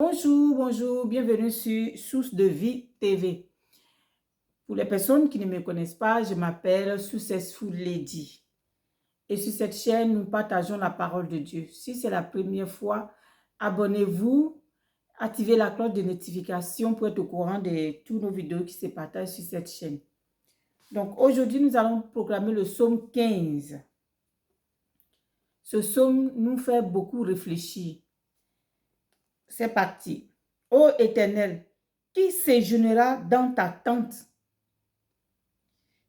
Bonjour, bonjour, bienvenue sur Source de Vie TV. Pour les personnes qui ne me connaissent pas, je m'appelle Successful Lady. Et sur cette chaîne, nous partageons la parole de Dieu. Si c'est la première fois, abonnez-vous, activez la cloche de notification pour être au courant de toutes nos vidéos qui se partagent sur cette chaîne. Donc aujourd'hui, nous allons proclamer le psaume 15. Ce psaume nous fait beaucoup réfléchir. C'est parti. Ô Éternel, qui séjournera dans ta tente,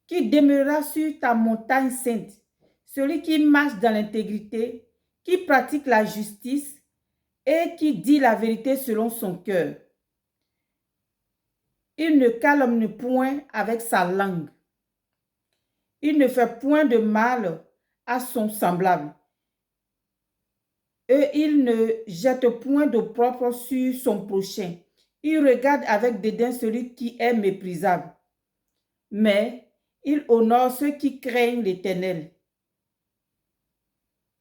qui demeurera sur ta montagne sainte, celui qui marche dans l'intégrité, qui pratique la justice et qui dit la vérité selon son cœur. Il ne calomnie point avec sa langue. Il ne fait point de mal à son semblable. Et il ne jette point d'opprobre sur son prochain. Il regarde avec dédain celui qui est méprisable. Mais il honore ceux qui craignent l'Éternel.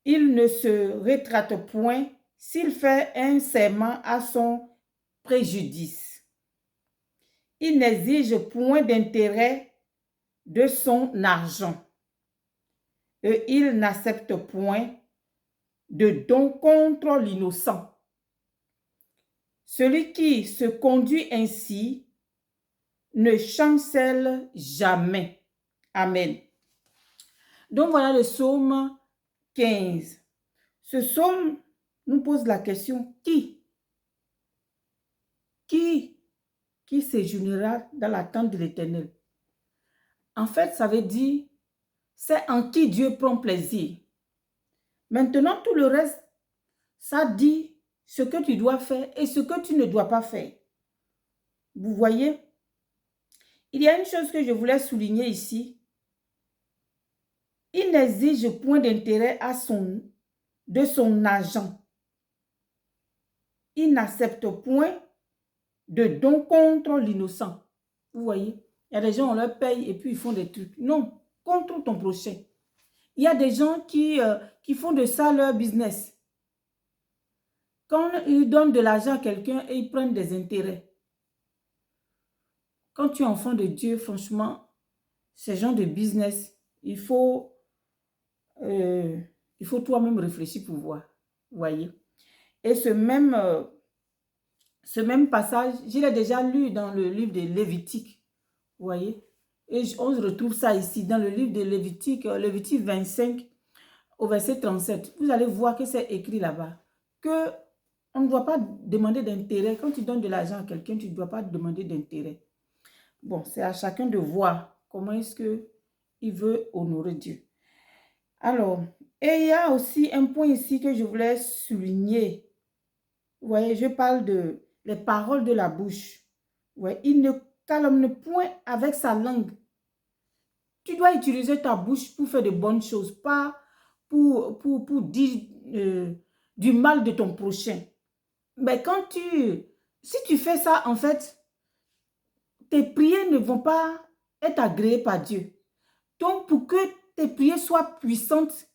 Il ne se rétracte point s'il fait un serment à son préjudice. Il n'exige point d'intérêt de son argent. Et il n'accepte point de don contre l'innocent. Celui qui se conduit ainsi ne chancelle jamais. Amen. Donc voilà le psaume 15. Ce psaume nous pose la question, qui séjournera dans la tente de l'Éternel? En fait, ça veut dire, c'est en qui Dieu prend plaisir. Maintenant, tout le reste, ça dit ce que tu dois faire et ce que tu ne dois pas faire. Vous voyez? Il y a une chose que je voulais souligner ici. Il n'exige point d'intérêt de son argent. Il n'accepte point de don contre l'innocent. Vous voyez? Il y a des gens, on leur paye et puis ils font des trucs. Non, contre ton prochain. Il y a des gens qui font de ça leur business. Quand ils donnent de l'argent à quelqu'un et ils prennent des intérêts. Quand tu es enfant de Dieu, franchement, ce genre de business, il faut toi-même réfléchir pour voir. Vous voyez? Et ce même passage, je l'ai déjà lu dans le livre de Lévitique. Vous voyez? Et on retrouve ça ici dans le livre de Lévitique, Lévitique 25, au verset 37. Vous allez voir que c'est écrit là-bas. Que on ne doit pas demander d'intérêt. Quand tu donnes de l'argent à quelqu'un, tu ne dois pas demander d'intérêt. Bon, c'est à chacun de voir comment est-ce qu'il veut honorer Dieu. Alors, et il y a aussi un point ici que je voulais souligner. Vous voyez, je parle de les paroles de la bouche. Vous voyez, il ne calomnie point avec sa langue. Tu dois utiliser ta bouche pour faire de bonnes choses, pas pour dire du mal de ton prochain. Mais si tu fais ça, en fait, tes prières ne vont pas être agréées par Dieu. Donc, pour que tes prières soient puissantes,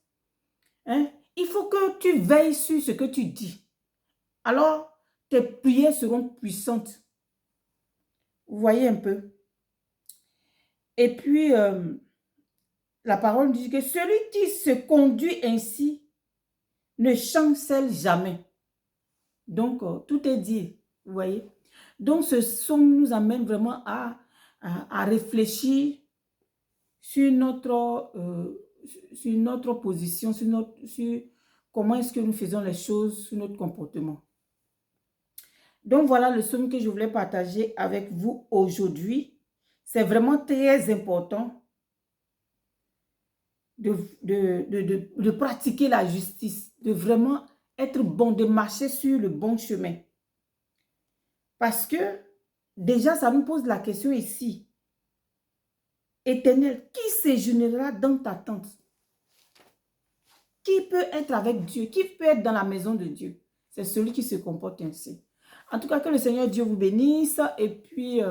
il faut que tu veilles sur ce que tu dis. Alors, tes prières seront puissantes. Vous voyez un peu. Et puis, la parole dit que celui qui se conduit ainsi ne chancelle jamais. Donc, tout est dit, vous voyez. Donc, ce psaume nous amène vraiment à réfléchir sur notre position, sur comment est-ce que nous faisons les choses, sur notre comportement. Donc, voilà le psaume que je voulais partager avec vous aujourd'hui. C'est vraiment très important de pratiquer la justice, de vraiment être bon, de marcher sur le bon chemin. Parce que, déjà, ça nous pose la question ici. Éternel, qui séjournera dans ta tente? Qui peut être avec Dieu? Qui peut être dans la maison de Dieu? C'est celui qui se comporte ainsi. En tout cas, que le Seigneur Dieu vous bénisse. Et puis,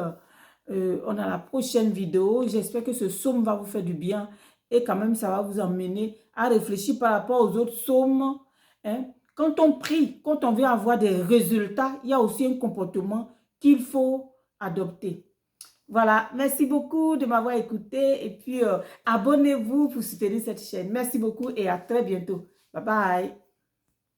on a la prochaine vidéo. J'espère que ce psaume va vous faire du bien. Et quand même, ça va vous emmener à réfléchir par rapport aux autres psaumes. Quand on prie, quand on veut avoir des résultats, il y a aussi un comportement qu'il faut adopter. Voilà, merci beaucoup de m'avoir écouté et puis abonnez-vous pour soutenir cette chaîne. Merci beaucoup et à très bientôt. Bye bye.